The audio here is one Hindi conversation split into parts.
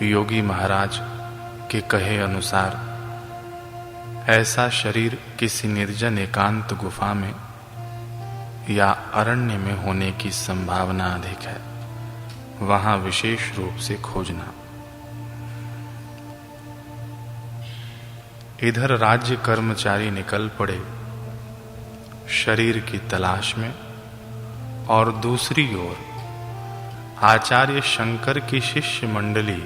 योगी महाराज के कहे अनुसार ऐसा शरीर किसी निर्जन एकांत गुफा में या अरण्य में होने की संभावना अधिक है, वहां विशेष रूप से खोजना। इधर राज्य कर्मचारी निकल पड़े शरीर की तलाश में, और दूसरी ओर आचार्य शंकर की शिष्य मंडली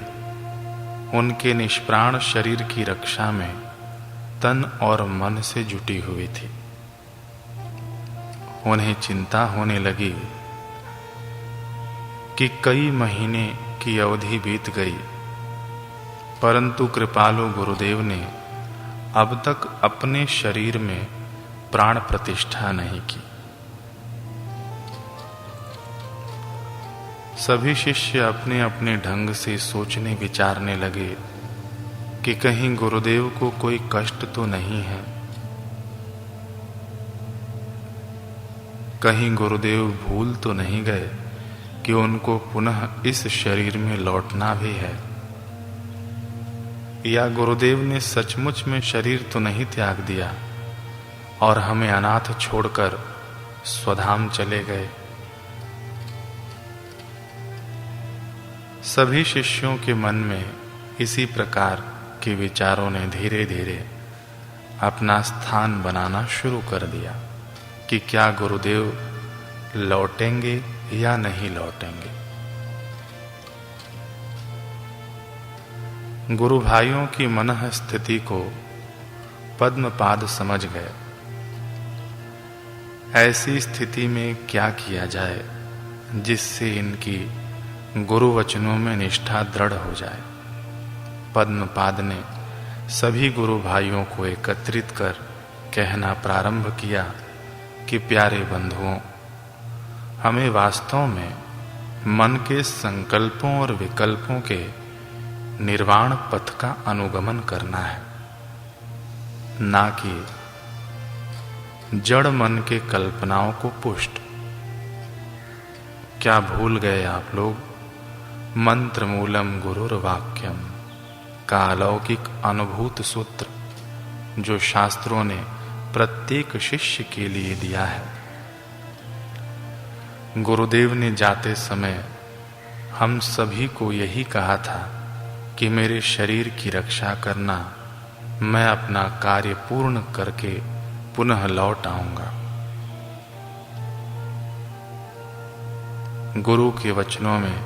उनके निष्प्राण शरीर की रक्षा में तन और मन से जुटी हुई थी। उन्हें चिंता होने लगी कि कई महीने की अवधि बीत गई, परंतु कृपालु गुरुदेव ने अब तक अपने शरीर में प्राण प्रतिष्ठा नहीं की। सभी शिष्य अपने अपने ढंग से सोचने विचारने लगे कि कहीं गुरुदेव को कोई कष्ट तो नहीं है, कहीं गुरुदेव भूल तो नहीं गए कि उनको पुनः इस शरीर में लौटना भी है, या गुरुदेव ने सचमुच में शरीर तो नहीं त्याग दिया और हमें अनाथ छोड़कर स्वधाम चले गए। सभी शिष्यों के मन में इसी प्रकार के विचारों ने धीरे धीरे अपना स्थान बनाना शुरू कर दिया कि क्या गुरुदेव लौटेंगे या नहीं लौटेंगे। गुरु भाइयों की मनः स्थिति को पद्मपाद समझ गए। ऐसी स्थिति में क्या किया जाए जिससे इनकी गुरु वचनों में निष्ठा दृढ़ हो जाए। पद्मपाद ने सभी गुरु भाइयों को एकत्रित कर कहना प्रारंभ किया कि प्यारे बंधुओं, हमें वास्तव में मन के संकल्पों और विकल्पों के निर्वाण पथ का अनुगमन करना है, ना कि जड़ मन के कल्पनाओं को पुष्ट। क्या भूल गए आप लोग मंत्र मूलम गुरुर्वाक्यम का अलौकिक अनुभूत सूत्र जो शास्त्रों ने प्रत्येक शिष्य के लिए दिया है। गुरुदेव ने जाते समय हम सभी को यही कहा था कि मेरे शरीर की रक्षा करना, मैं अपना कार्य पूर्ण करके पुनः लौट आऊंगा। गुरु के वचनों में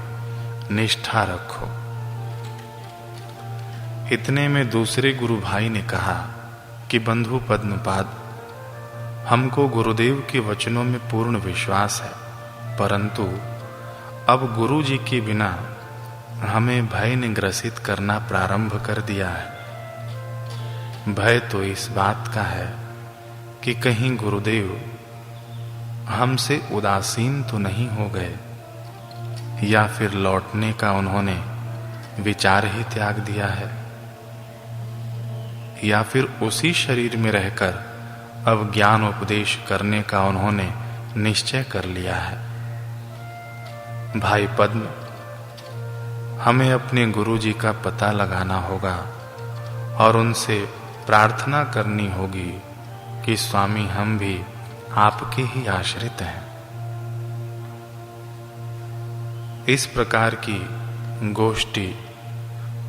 निष्ठा रखो। इतने में दूसरे गुरु भाई ने कहा कि बंधु पद्मपाद, हमको गुरुदेव के वचनों में पूर्ण विश्वास है, परंतु अब गुरु जी के बिना हमें भय ने ग्रसित करना प्रारंभ कर दिया है। भय तो इस बात का है कि कहीं गुरुदेव हमसे उदासीन तो नहीं हो गए, या फिर लौटने का उन्होंने विचार ही त्याग दिया है, या फिर उसी शरीर में रहकर अब ज्ञान उपदेश करने का उन्होंने निश्चय कर लिया है। भाई पद्म, हमें अपने गुरु जी का पता लगाना होगा और उनसे प्रार्थना करनी होगी कि स्वामी, हम भी आपके ही आश्रित हैं। इस प्रकार की गोष्ठी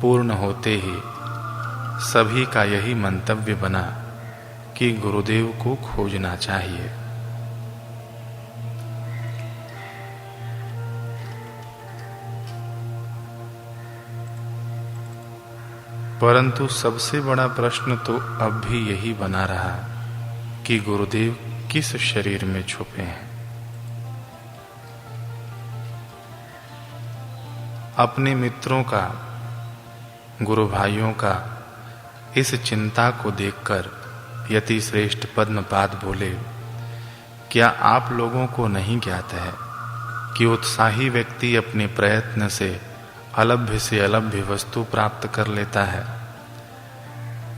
पूर्ण होते ही सभी का यही मंतव्य बना कि गुरुदेव को खोजना चाहिए। परंतु सबसे बड़ा प्रश्न तो अब भी यही बना रहा कि गुरुदेव किस शरीर में छुपे हैं। अपने मित्रों का, गुरु भाइयों का इस चिंता को देखकर यति श्रेष्ठ पद्मपाद बोले, क्या आप लोगों को नहीं ज्ञात है कि उत्साही व्यक्ति अपने प्रयत्न से अलभ्य वस्तु प्राप्त कर लेता है।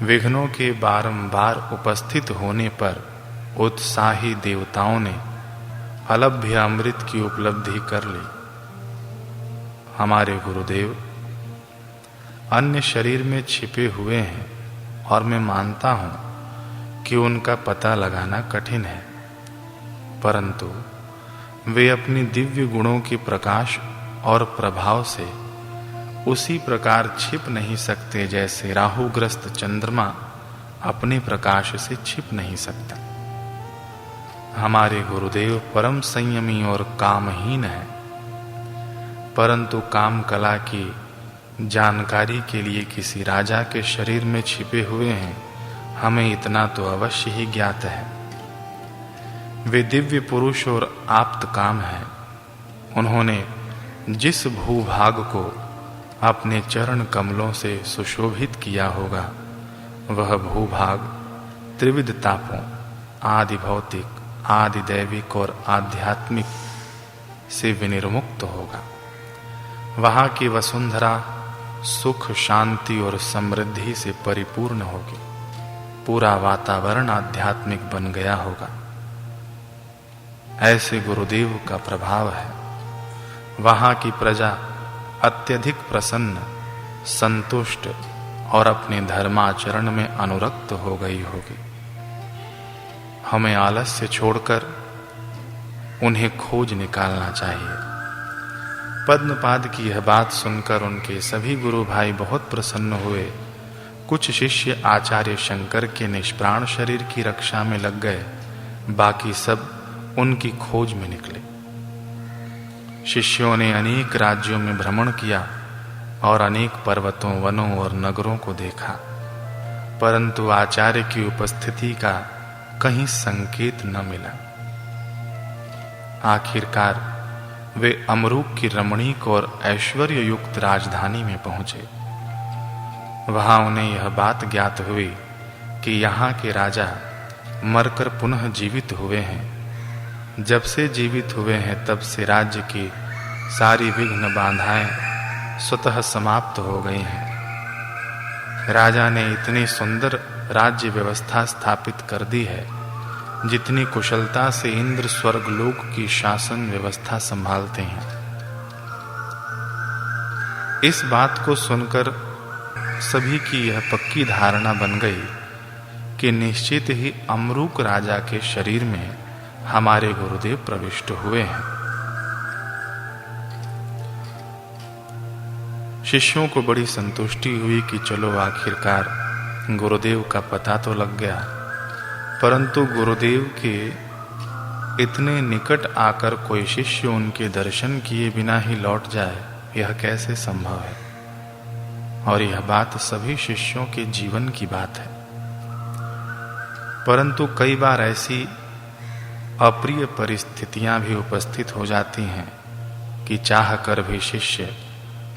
विघ्नों के बारंबार उपस्थित होने पर उत्साही देवताओं ने अलभ्य अमृत की उपलब्धि कर ली। हमारे गुरुदेव अन्य शरीर में छिपे हुए हैं और मैं मानता हूं कि उनका पता लगाना कठिन है, परंतु वे अपनी दिव्य गुणों के प्रकाश और प्रभाव से उसी प्रकार छिप नहीं सकते जैसे राहुग्रस्त चंद्रमा अपने प्रकाश से छिप नहीं सकता। हमारे गुरुदेव परम संयमी और कामहीन हैं, परंतु काम कला की जानकारी के लिए किसी राजा के शरीर में छिपे हुए हैं, हमें इतना तो अवश्य ही ज्ञात है। वे दिव्य पुरुष और आप्त काम हैं। उन्होंने जिस भूभाग को अपने चरण कमलों से सुशोभित किया होगा, वह भूभाग त्रिविध तापों, आदि भौतिक, आदि दैविक और आध्यात्मिक से विनिर्मुक्त होगा। वहां की वसुंधरा सुख, शांति और समृद्धि से परिपूर्ण होगी। पूरा वातावरण आध्यात्मिक बन गया होगा। ऐसे गुरुदेव का प्रभाव है। वहां की प्रजा अत्यधिक प्रसन्न, संतुष्ट और अपने धर्माचरण में अनुरक्त हो गई होगी। हमें आलस्य छोड़कर उन्हें खोज निकालना चाहिए। पद्मपाद की यह बात सुनकर उनके सभी गुरु भाई बहुत प्रसन्न हुए। कुछ शिष्य आचार्य शंकर के निष्प्राण शरीर की रक्षा में लग गए, बाकी सब उनकी खोज में निकले। शिष्यों ने अनेक राज्यों में भ्रमण किया और अनेक पर्वतों, वनों और नगरों को देखा, परंतु आचार्य की उपस्थिति का कहीं संकेत न मिला। आखिरकार वे अमरूक की रमणीक और ऐश्वर्य युक्त राजधानी में पहुंचे। वहां उन्हें यह बात ज्ञात हुई कि यहाँ के राजा मरकर पुनः जीवित हुए हैं। जब से जीवित हुए हैं तब से राज्य की सारी विघ्न बाधाएं स्वतः समाप्त हो गई हैं। राजा ने इतनी सुंदर राज्य व्यवस्था स्थापित कर दी है जितनी कुशलता से इंद्र स्वर्गलोक की शासन व्यवस्था संभालते हैं। इस बात को सुनकर सभी की यह पक्की धारणा बन गई कि निश्चित ही अमरूक राजा के शरीर में हमारे गुरुदेव प्रविष्ट हुए हैं। शिष्यों को बड़ी संतुष्टि हुई कि चलो आखिरकार गुरुदेव का पता तो लग गया, परंतु गुरुदेव के इतने निकट आकर कोई शिष्य उनके दर्शन किए बिना ही लौट जाए, यह कैसे संभव है? और यह बात सभी शिष्यों के जीवन की बात है। परंतु कई बार ऐसी अप्रिय परिस्थितियां भी उपस्थित हो जाती हैं कि चाहकर भी शिष्य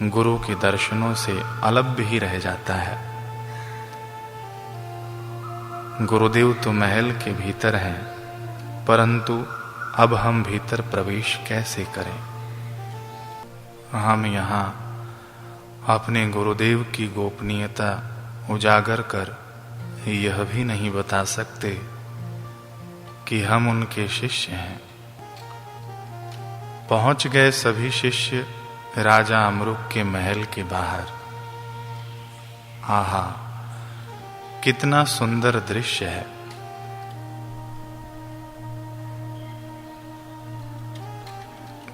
गुरु के दर्शनों से अलग ही रह जाता है। गुरुदेव तो महल के भीतर हैं, परंतु अब हम भीतर प्रवेश कैसे करें? हम यहाँ अपने गुरुदेव की गोपनीयता उजागर कर यह भी नहीं बता सकते कि हम उनके शिष्य हैं। पहुंच गए सभी शिष्य राजा अमरूक के महल के बाहर। आहा, कितना सुंदर दृश्य है!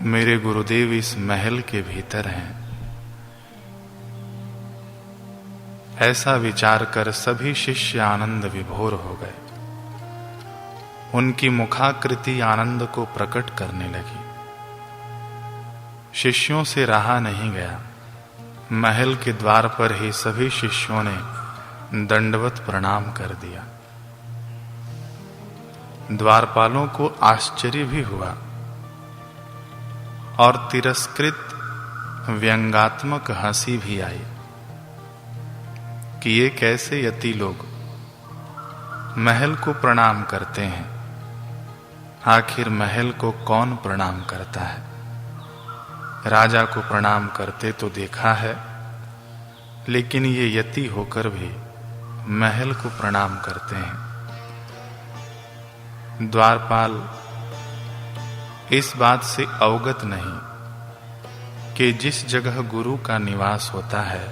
मेरे गुरुदेव इस महल के भीतर हैं। ऐसा विचार कर सभी शिष्य आनंद विभोर हो गए। उनकी मुखाकृति आनंद को प्रकट करने लगी। शिष्यों से रहा नहीं गया। महल के द्वार पर ही सभी शिष्यों ने दंडवत प्रणाम कर दिया। द्वारपालों को आश्चर्य भी हुआ और तिरस्कृत व्यंगात्मक हंसी भी आई कि ये कैसे यति लोग महल को प्रणाम करते हैं। आखिर महल को कौन प्रणाम करता है? राजा को प्रणाम करते तो देखा है, लेकिन ये यति होकर भी महल को प्रणाम करते हैं। द्वारपाल इस बात से अवगत नहीं कि जिस जगह गुरु का निवास होता है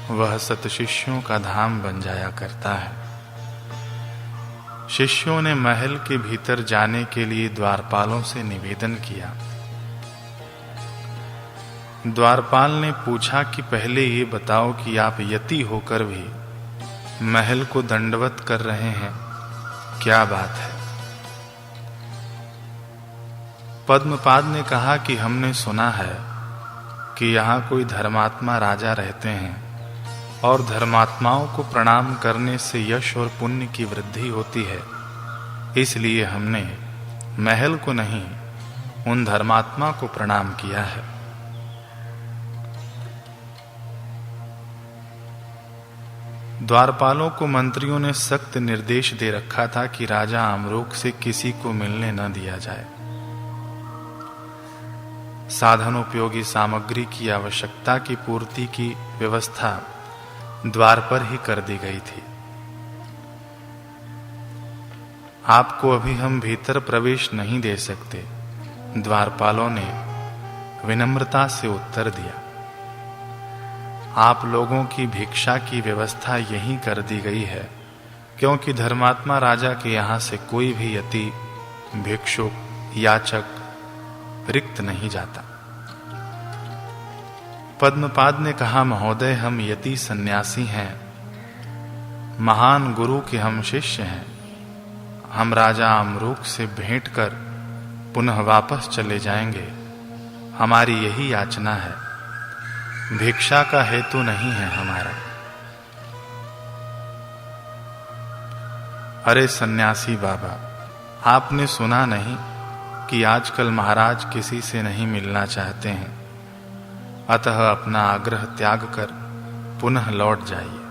वह सत शिष्यों का धाम बन जाया करता है। शिष्यों ने महल के भीतर जाने के लिए द्वारपालों से निवेदन किया। द्वारपाल ने पूछा कि पहले ये बताओ कि आप यति होकर भी महल को दंडवत कर रहे हैं, क्या बात है? पद्मपाद ने कहा कि हमने सुना है कि यहाँ कोई धर्मात्मा राजा रहते हैं और धर्मात्माओं को प्रणाम करने से यश और पुण्य की वृद्धि होती है, इसलिए हमने महल को नहीं उन धर्मात्मा को प्रणाम किया है। द्वारपालों को मंत्रियों ने सख्त निर्देश दे रखा था कि राजा अमरोक से किसी को मिलने न दिया जाए। साधनोपयोगी सामग्री की आवश्यकता की पूर्ति की व्यवस्था द्वार पर ही कर दी गई थी। आपको अभी हम भीतर प्रवेश नहीं दे सकते, द्वारपालों ने विनम्रता से उत्तर दिया। आप लोगों की भिक्षा की व्यवस्था यहीं कर दी गई है, क्योंकि धर्मात्मा राजा के यहाँ से कोई भी यति, भिक्षुक, याचक रिक्त नहीं जाता। पद्मपाद ने कहा, महोदय, हम यति सन्यासी हैं, महान गुरु के हम शिष्य हैं। हम राजा अमरूक से भेंट कर पुनः वापस चले जाएंगे। हमारी यही याचना है, भिक्षा का हेतु नहीं है हमारा। अरे सन्यासी बाबा, आपने सुना नहीं कि आजकल महाराज किसी से नहीं मिलना चाहते हैं, अतः अपना आग्रह त्याग कर पुनः लौट जाइए।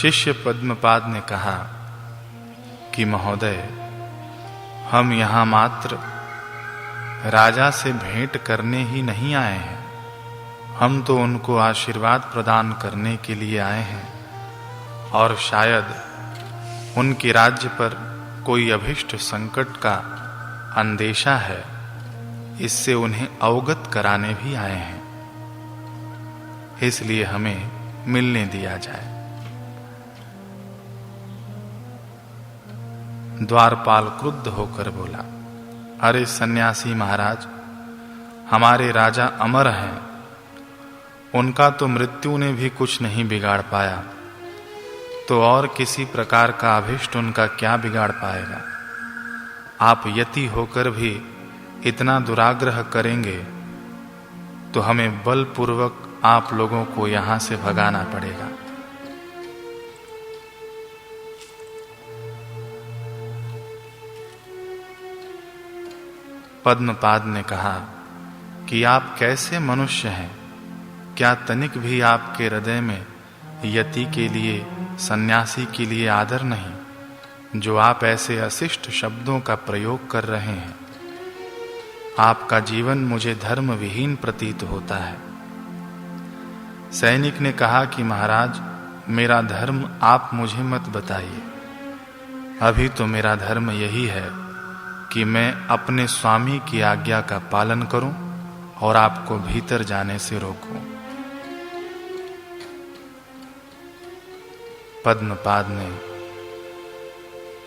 शिष्य पद्मपाद ने कहा कि महोदय, हम यहाँ मात्र राजा से भेंट करने ही नहीं आए हैं, हम तो उनको आशीर्वाद प्रदान करने के लिए आए हैं और शायद उनके राज्य पर कोई अभिष्ट संकट का अंदेशा है, इससे उन्हें अवगत कराने भी आए हैं, इसलिए हमें मिलने दिया जाए। द्वारपाल क्रुद्ध होकर बोला, अरे सन्यासी महाराज, हमारे राजा अमर हैं, उनका तो मृत्यु ने भी कुछ नहीं बिगाड़ पाया, तो और किसी प्रकार का अभिष्ट उनका क्या बिगाड़ पाएगा। आप यति होकर भी इतना दुराग्रह करेंगे तो हमें बलपूर्वक आप लोगों को यहां से भगाना पड़ेगा। पद्मपाद ने कहा कि आप कैसे मनुष्य हैं, क्या तनिक भी आपके हृदय में यति के लिए, सन्यासी के लिए आदर नहीं, जो आप ऐसे अशिष्ट शब्दों का प्रयोग कर रहे हैं। आपका जीवन मुझे धर्म विहीन प्रतीत होता है। सैनिक ने कहा कि महाराज, मेरा धर्म आप मुझे मत बताइए, अभी तो मेरा धर्म यही है कि मैं अपने स्वामी की आज्ञा का पालन करूं और आपको भीतर जाने से रोकूं। पद्मपाद ने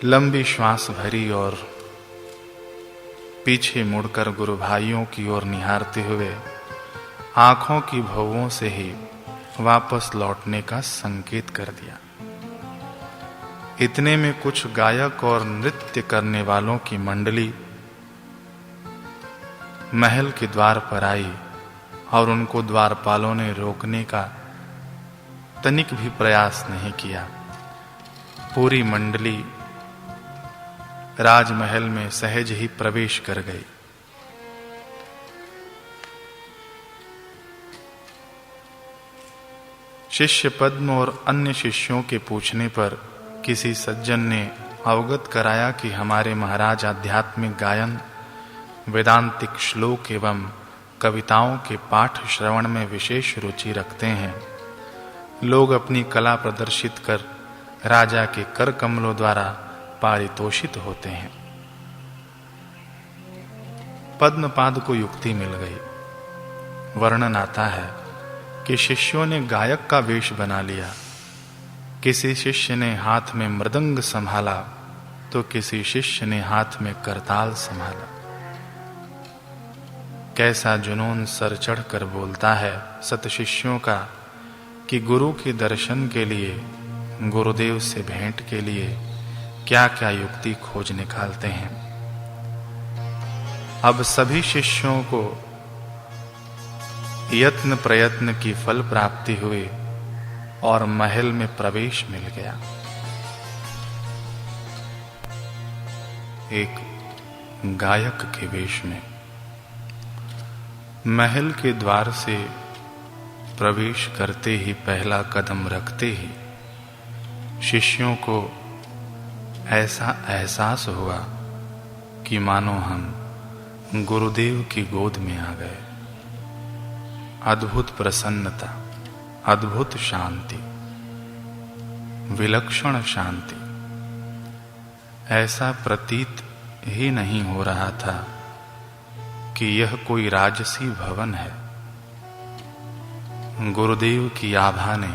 लंबी श्वास भरी और पीछे मुड़कर गुरु भाइयों की ओर निहारते हुए आंखों की भौवों से ही वापस लौटने का संकेत कर दिया। इतने में कुछ गायक और नृत्य करने वालों की मंडली महल के द्वार पर आई और उनको द्वारपालों ने रोकने का तनिक भी प्रयास नहीं किया। पूरी मंडली राजमहल में सहज ही प्रवेश कर गई। शिष्य पद्म और अन्य शिष्यों के पूछने पर किसी सज्जन ने अवगत कराया कि हमारे महाराज आध्यात्मिक गायन, वेदांतिक श्लोक एवं कविताओं के पाठ श्रवण में विशेष रुचि रखते हैं। लोग अपनी कला प्रदर्शित कर राजा के कर कमलों द्वारा पारितोषित होते हैं। पद्मपाद को युक्ति मिल गई। वर्णन आता है कि शिष्यों ने गायक का वेश बना लिया। किसी शिष्य ने हाथ में मृदंग संभाला तो किसी शिष्य ने हाथ में करताल संभाला। कैसा जुनून सर चढ़कर बोलता है सत शिष्यों का कि गुरु के दर्शन के लिए, गुरुदेव से भेंट के लिए क्या क्या युक्ति खोज निकालते हैं। अब सभी शिष्यों को यत्न प्रयत्न की फल प्राप्ति हुई और महल में प्रवेश मिल गया। एक गायक के वेश में महल के द्वार से प्रवेश करते ही, पहला कदम रखते ही शिष्यों को ऐसा एहसास हुआ कि मानो हम गुरुदेव की गोद में आ गए। अद्भुत प्रसन्नता, अद्भुत शांति, विलक्षण शांति। ऐसा प्रतीत ही नहीं हो रहा था कि यह कोई राजसी भवन है। गुरुदेव की आभा ने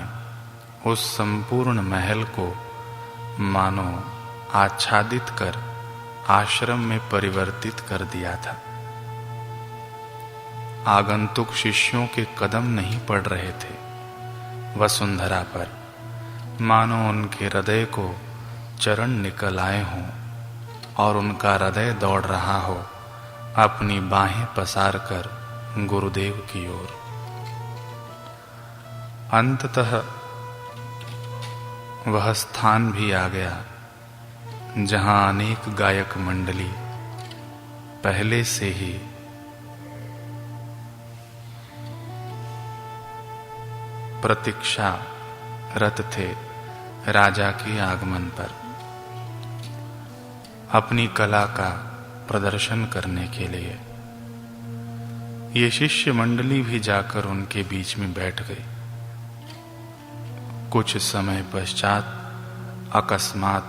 उस संपूर्ण महल को मानो आच्छादित कर आश्रम में परिवर्तित कर दिया था। आगंतुक शिष्यों के कदम नहीं पड़ रहे थे वसुंधरा पर, मानो उनके हृदय को चरण निकल आए हों और उनका हृदय दौड़ रहा हो अपनी बाहें पसार कर गुरुदेव की ओर। अंततः वह स्थान भी आ गया जहां अनेक गायक मंडली पहले से ही प्रतीक्षारत थे राजा के आगमन पर, अपनी कला का प्रदर्शन करने के लिए। ये शिष्य मंडली भी जाकर उनके बीच में बैठ गई। कुछ समय पश्चात अकस्मात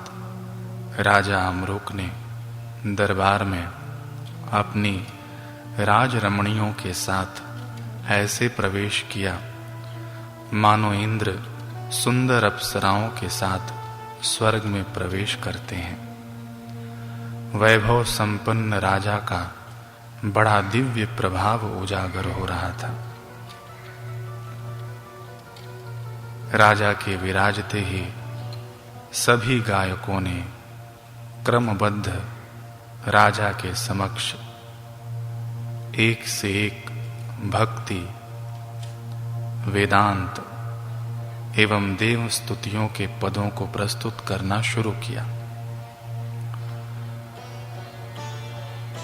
राजा अमरुक ने दरबार में अपनी राजरमणियों के साथ ऐसे प्रवेश किया मानो इंद्र सुंदर अप्सराओं के साथ स्वर्ग में प्रवेश करते हैं। वैभव संपन्न राजा का बड़ा दिव्य प्रभाव उजागर हो रहा था। राजा के विराजते ही सभी गायकों ने क्रमबद्ध राजा के समक्ष एक से एक भक्ति, वेदांत एवं देव स्तुतियों के पदों को प्रस्तुत करना शुरू किया।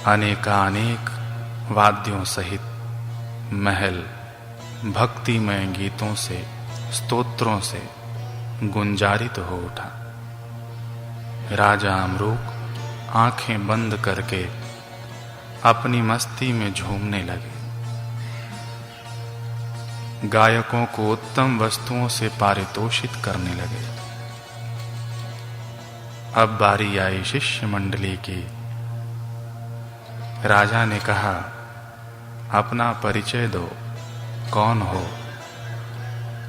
अनेकानेक वाद्यों सहित महल भक्तिमय गीतों से, स्तोत्रों से गुंजारित हो उठा। राजा अमरुक आंखें बंद करके अपनी मस्ती में झूमने लगे। गायकों को उत्तम वस्तुओं से पारितोषित करने लगे। अब बारी आई शिष्य मंडली की। राजा ने कहा, अपना परिचय दो, कौन हो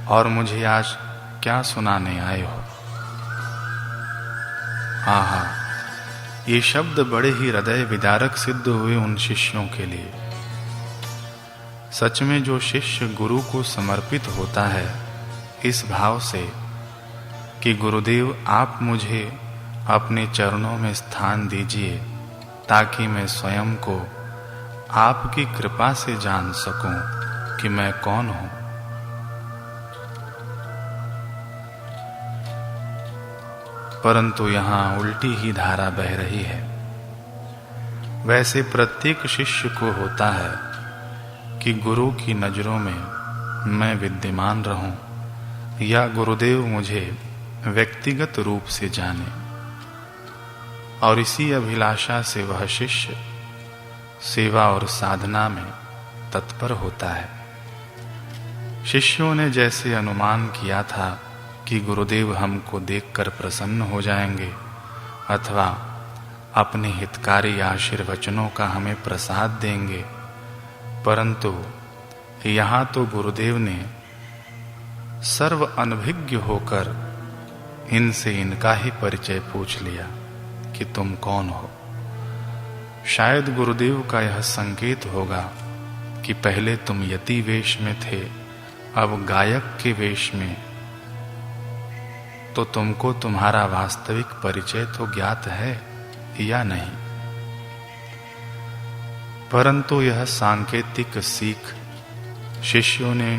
और मुझे आज क्या सुनाने आए हो। आहा, ये शब्द बड़े ही हृदय विदारक सिद्ध हुए उन शिष्यों के लिए। सच में जो शिष्य गुरु को समर्पित होता है इस भाव से कि गुरुदेव आप मुझे अपने चरणों में स्थान दीजिए ताकि मैं स्वयं को आपकी कृपा से जान सकूं कि मैं कौन हूं। परंतु यहाँ उल्टी ही धारा बह रही है। वैसे प्रत्येक शिष्य को होता है कि गुरु की नजरों में मैं विद्यमान रहूं या गुरुदेव मुझे व्यक्तिगत रूप से जाने, और इसी अभिलाषा से वह शिष्य सेवा और साधना में तत्पर होता है। शिष्यों ने जैसे अनुमान किया था कि गुरुदेव हमको देखकर प्रसन्न हो जाएंगे अथवा अपने हितकारी आशीर्वचनों का हमें प्रसाद देंगे, परंतु यहाँ तो गुरुदेव ने सर्व अनभिज्ञ होकर इनसे इनका ही परिचय पूछ लिया कि तुम कौन हो। शायद गुरुदेव का यह संकेत होगा कि पहले तुम यति वेश में थे, अब गायक के वेश में, तो तुमको तुम्हारा वास्तविक परिचय तो ज्ञात है या नहीं। परंतु यह सांकेतिक सीख शिष्यों ने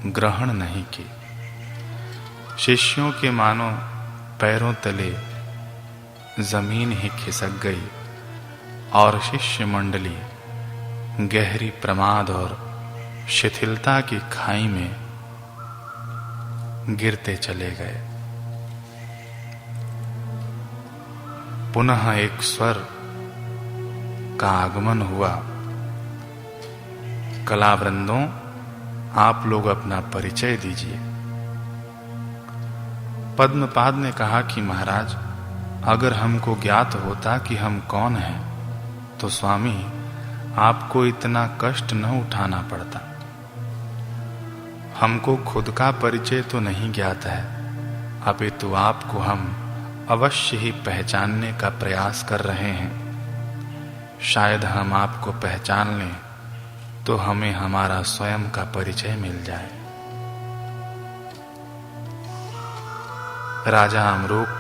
ग्रहण नहीं की। शिष्यों के मानो पैरों तले जमीन ही खिसक गई और शिष्य मंडली गहरी प्रमाद और शिथिलता की खाई में गिरते चले गए। पुनः एक स्वर का आगमन हुआ। कलावृंदों, आप लोग अपना परिचय दीजिए। पद्मपाद ने कहा कि महाराज, अगर हमको ज्ञात होता कि हम कौन हैं तो स्वामी आपको इतना कष्ट न उठाना पड़ता। हमको खुद का परिचय तो नहीं ज्ञात है, अपितु आपको हम अवश्य ही पहचानने का प्रयास कर रहे हैं। शायद हम आपको पहचान लें तो हमें हमारा स्वयं का परिचय मिल जाए। राजा अमरूक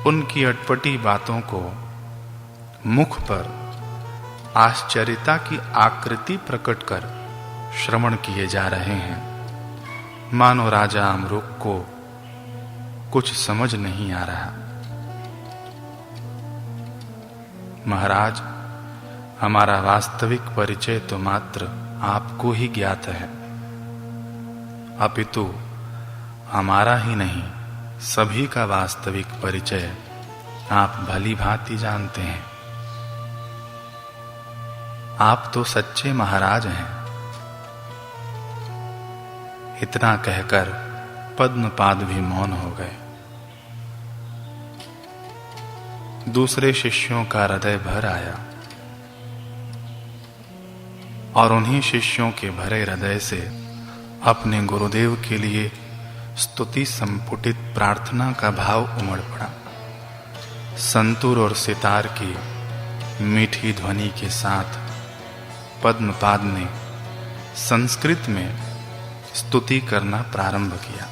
उनकी अटपटी बातों को मुख पर आश्चर्यता की आकृति प्रकट कर श्रवण किए जा रहे हैं। मानो राजा अमरूक को कुछ समझ नहीं आ रहा। महाराज, हमारा वास्तविक परिचय तो मात्र आपको ही ज्ञात है, अपितु हमारा ही नहीं सभी का वास्तविक परिचय आप भली भांति जानते हैं। आप तो सच्चे महाराज हैं। इतना कहकर पद्मपाद भी मौन हो गए। दूसरे शिष्यों का हृदय भर आया और उन्हीं शिष्यों के भरे हृदय से अपने गुरुदेव के लिए स्तुति संपुटित प्रार्थना का भाव उमड़ पड़ा। संतूर और सितार की मीठी ध्वनि के साथ पद्मपाद ने संस्कृत में स्तुति करना प्रारंभ किया।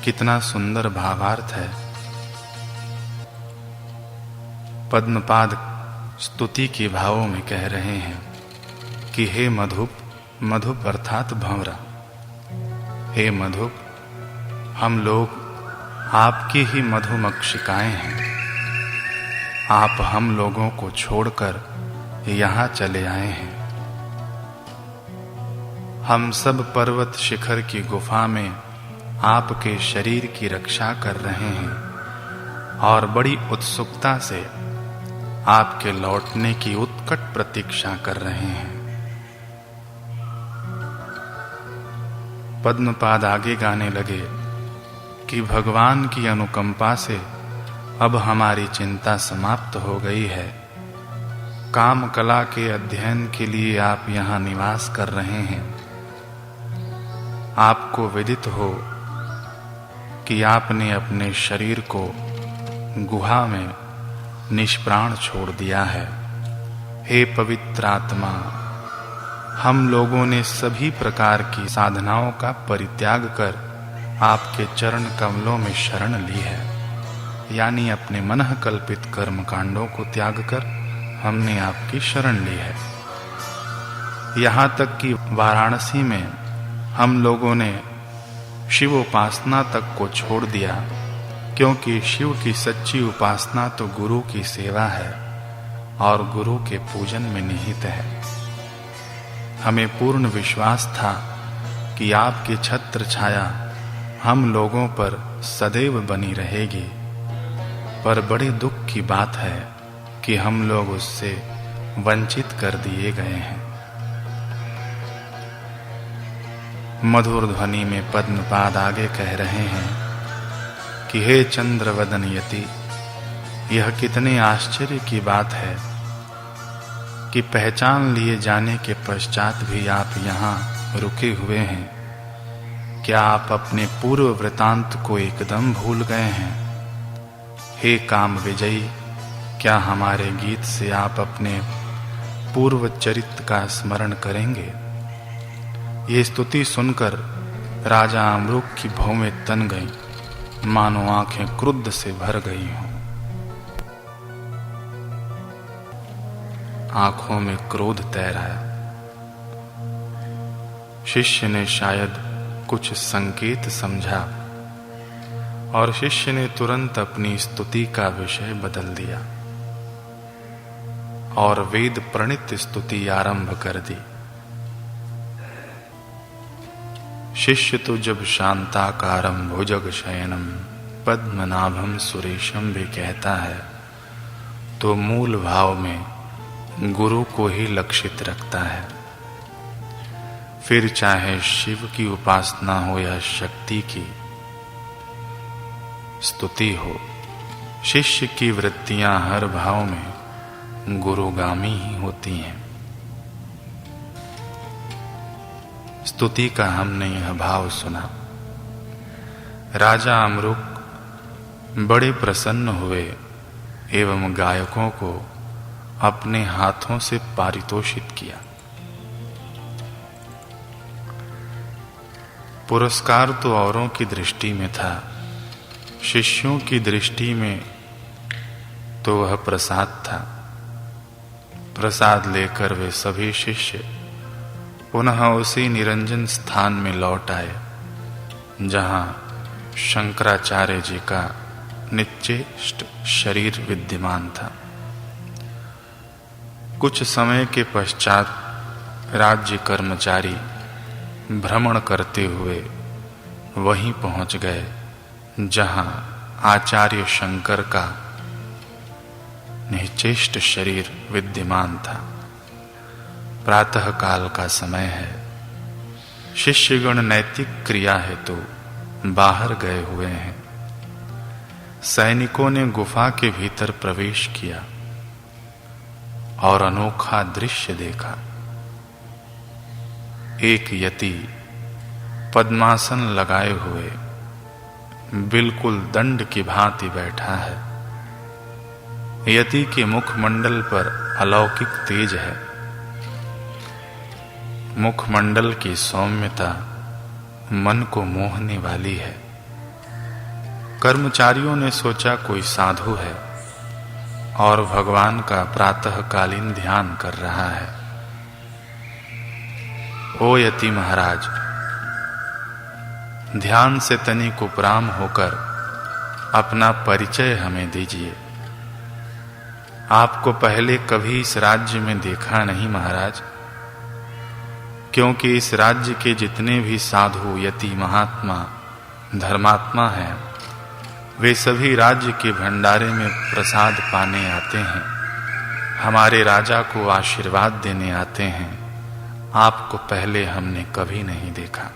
कितना सुंदर भावार्थ है। पद्मपाद स्तुति के भावों में कह रहे हैं कि हे मधुप, मधुप अर्थात भंवरा, हे मधुप, हम लोग आपकी ही मधुमक्षिकाएं हैं। आप हम लोगों को छोड़कर यहाँ चले आए हैं। हम सब पर्वत शिखर की गुफा में आपके शरीर की रक्षा कर रहे हैं और बड़ी उत्सुकता से आपके लौटने की उत्कट प्रतीक्षा कर रहे हैं। पद्मपाद आगे गाने लगे कि भगवान की अनुकंपा से अब हमारी चिंता समाप्त हो गई है। काम कला के अध्ययन के लिए आप यहाँ निवास कर रहे हैं। आपको विदित हो कि आपने अपने शरीर को गुहा में निष्प्राण छोड़ दिया है। हे पवित्र आत्मा, हम लोगों ने सभी प्रकार की साधनाओं का परित्याग कर आपके चरण कमलों में शरण ली है। यानी अपने मनः कल्पित कर्म कांडों को त्याग कर हमने आपकी शरण ली है। यहाँ तक कि वाराणसी में हम लोगों ने शिव उपासना तक को छोड़ दिया, क्योंकि शिव की सच्ची उपासना तो गुरु की सेवा है और गुरु के पूजन में निहित है। हमें पूर्ण विश्वास था कि आपकी छत्र छाया हम लोगों पर सदैव बनी रहेगी, पर बड़े दुख की बात है कि हम लोग उससे वंचित कर दिए गए हैं। मधुर ध्वनि में पद्मपाद आगे कह रहे हैं कि हे चंद्रवदन यति, यह कितने आश्चर्य की बात है कि पहचान लिए जाने के पश्चात भी आप यहाँ रुके हुए हैं? क्या आप अपने पूर्व वृतांत को एकदम भूल गए हैं? हे काम विजयी, क्या हमारे गीत से आप अपने पूर्व चरित्र का स्मरण करेंगे? ये स्तुति सुनकर राजा अमरूक की भौवें तन गईं, मानो आंखें क्रुद्ध से भर गई हों। आंखों में क्रोध तैर आया। शिष्य ने शायद कुछ संकेत समझा और शिष्य ने तुरंत अपनी स्तुति का विषय बदल दिया और वेद प्रणीत स्तुति आरंभ कर दी। शिष्य तो जब शांताकारं भुजगशयनं पद्मनाभं सुरेशम भी कहता है तो मूल भाव में गुरु को ही लक्षित रखता है। फिर चाहे शिव की उपासना हो या शक्ति की स्तुति हो, शिष्य की वृत्तियां हर भाव में गुरुगामी ही होती हैं। स्तुति का हमने यह भाव सुना। राजा अमरूक बड़े प्रसन्न हुए एवं गायकों को अपने हाथों से पारितोषित किया। पुरस्कार तो औरों की दृष्टि में था, शिष्यों की दृष्टि में तो वह प्रसाद था। प्रसाद लेकर वे सभी शिष्य पुनः उसी निरंजन स्थान में लौट आए जहां शंकराचार्य जी का निश्चेष्ट शरीर विद्यमान था। कुछ समय के पश्चात राज्य कर्मचारी भ्रमण करते हुए वहीं पहुंच गए जहां आचार्य शंकर का निश्चेष्ट शरीर विद्यमान था। प्रातः काल का समय है। शिष्यगण नैतिक क्रिया हेतु बाहर गए हुए हैं। सैनिकों ने गुफा के भीतर प्रवेश किया और अनोखा दृश्य देखा। एक यति पद्मासन लगाए हुए बिल्कुल दंड की भांति बैठा है। यति के मुखमंडल पर अलौकिक तेज है। मुखमंडल की सौम्यता मन को मोहने वाली है। कर्मचारियों ने सोचा कोई साधु है और भगवान का प्रातःकालीन ध्यान कर रहा है। ओ यति महाराज, ध्यान से तनिक उपराम होकर अपना परिचय हमें दीजिए। आपको पहले कभी इस राज्य में देखा नहीं महाराज, क्योंकि इस राज्य के जितने भी साधु, यति, महात्मा, धर्मात्मा हैं, वे सभी राज्य के भंडारे में प्रसाद पाने आते हैं, हमारे राजा को आशीर्वाद देने आते हैं। आपको पहले हमने कभी नहीं देखा।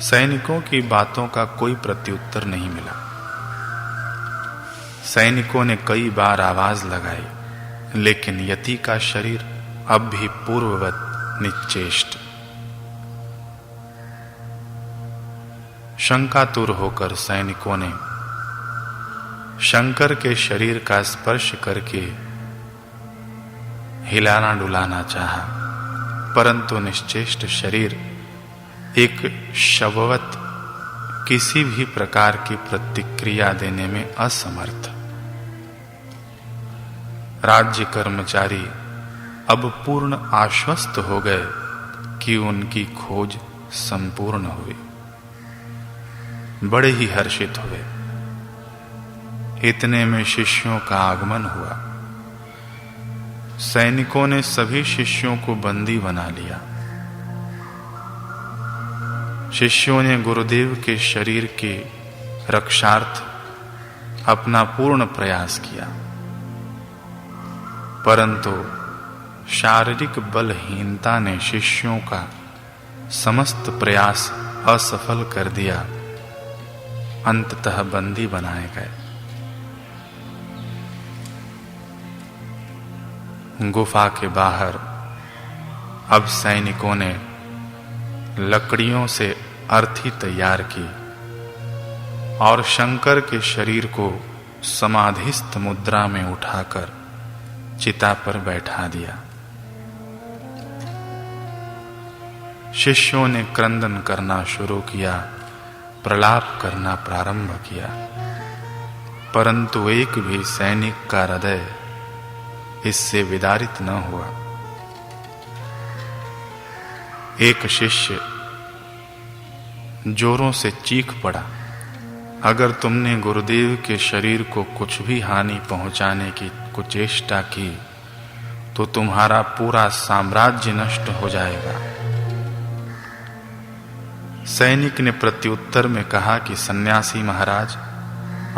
सैनिकों की बातों का कोई प्रत्युत्तर नहीं मिला। सैनिकों ने कई बार आवाज लगाई, लेकिन यति का शरीर अब भी पूर्ववत निश्चेष्ट। शंकातुर होकर सैनिकों ने शंकर के शरीर का स्पर्श करके हिलाना डुलाना चाहा, परंतु निश्चेष्ट शरीर एक शववत किसी भी प्रकार की प्रतिक्रिया देने में असमर्थ। राज्य कर्मचारी अब पूर्ण आश्वस्त हो गए कि उनकी खोज संपूर्ण हुई। बड़े ही हर्षित हुए। इतने में शिष्यों का आगमन हुआ। सैनिकों ने सभी शिष्यों को बंदी बना लिया। शिष्यों ने गुरुदेव के शरीर के रक्षार्थ अपना पूर्ण प्रयास किया, परंतु शारीरिक बलहीनता ने शिष्यों का समस्त प्रयास असफल कर दिया। अंततः बंदी बनाए गए। गुफा के बाहर अब सैनिकों ने लकड़ियों से अर्थी तैयार की और शंकर के शरीर को समाधिस्थ मुद्रा में उठाकर चिता पर बैठा दिया। शिष्यों ने क्रंदन करना शुरू किया, प्रलाप करना प्रारंभ किया, परंतु एक भी सैनिक का हृदय इससे विदारित न हुआ। एक शिष्य जोरों से चीख पड़ा, अगर तुमने गुरुदेव के शरीर को कुछ भी हानि पहुंचाने की कुचेष्टा की तो तुम्हारा पूरा साम्राज्य नष्ट हो जाएगा। सैनिक ने प्रत्युत्तर में कहा कि सन्यासी महाराज,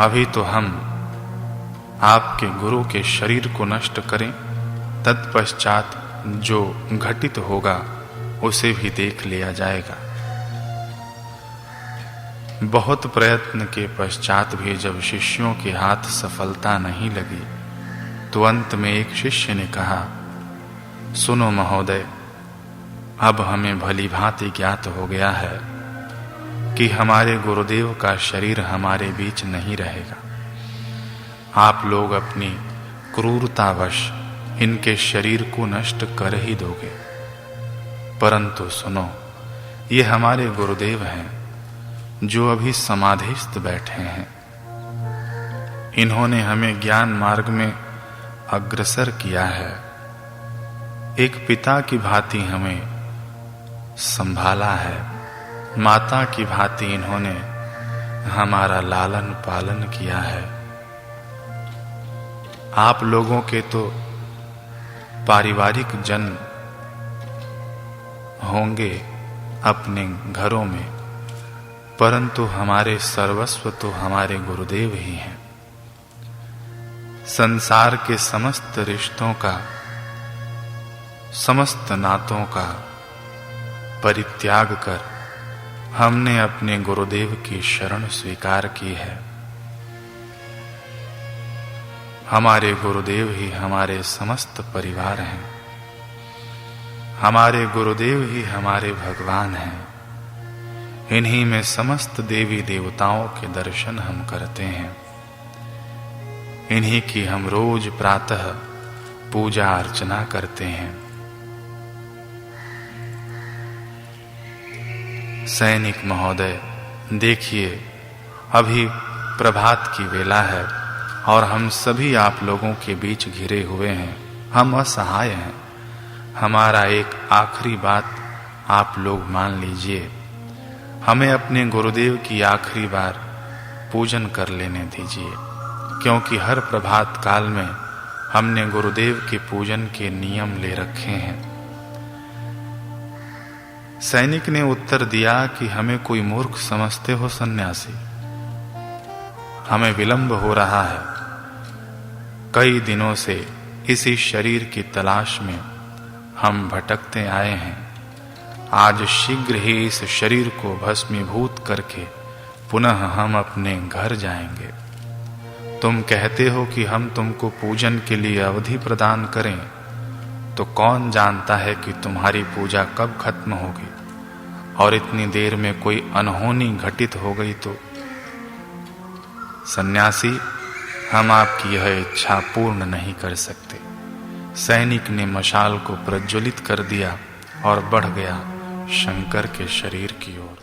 अभी तो हम आपके गुरु के शरीर को नष्ट करें, तत्पश्चात जो घटित होगा उसे भी देख लिया जाएगा। बहुत प्रयत्न के पश्चात भी जब शिष्यों के हाथ सफलता नहीं लगी तो अंत में एक शिष्य ने कहा, सुनो महोदय, अब हमें भली भांति ज्ञात हो गया है कि हमारे गुरुदेव का शरीर हमारे बीच नहीं रहेगा। आप लोग अपनी क्रूरतावश इनके शरीर को नष्ट कर ही दोगे, परंतु सुनो, ये हमारे गुरुदेव हैं जो अभी समाधिस्थ बैठे हैं। इन्होंने हमें ज्ञान मार्ग में अग्रसर किया है। एक पिता की भांति हमें संभाला है, माता की भांति इन्होंने हमारा लालन पालन किया है। आप लोगों के तो पारिवारिक जन होंगे अपने घरों में, परंतु हमारे सर्वस्व तो हमारे गुरुदेव ही हैं। संसार के समस्त रिश्तों का, समस्त नातों का परित्याग कर हमने अपने गुरुदेव की शरण स्वीकार की है। हमारे गुरुदेव ही हमारे समस्त परिवार हैं। हमारे गुरुदेव ही हमारे भगवान हैं। इन्हीं में समस्त देवी देवताओं के दर्शन हम करते हैं। इन्हीं की हम रोज प्रातः पूजा अर्चना करते हैं। सैनिक महोदय, देखिए, अभी प्रभात की वेला है और हम सभी आप लोगों के बीच घिरे हुए हैं। हम असहाय हैं। हमारा एक आखिरी बात आप लोग मान लीजिए। हमें अपने गुरुदेव की आखिरी बार पूजन कर लेने दीजिए, क्योंकि हर प्रभात काल में हमने गुरुदेव के पूजन के नियम ले रखे हैं। सैनिक ने उत्तर दिया कि हमें कोई मूर्ख समझते हो सन्यासी? हमें विलंब हो रहा है। कई दिनों से इसी शरीर की तलाश में हम भटकते आए हैं। आज शीघ्र ही इस शरीर को भस्मीभूत करके पुनः हम अपने घर जाएंगे। तुम कहते हो कि हम तुमको पूजन के लिए अवधि प्रदान करें, तो कौन जानता है कि तुम्हारी पूजा कब खत्म होगी और इतनी देर में कोई अनहोनी घटित हो गई तो? सन्यासी, हम आपकी यह इच्छा पूर्ण नहीं कर सकते। सैनिक ने मशाल को प्रज्वलित कर दिया और बढ़ गया शंकर के शरीर की ओर।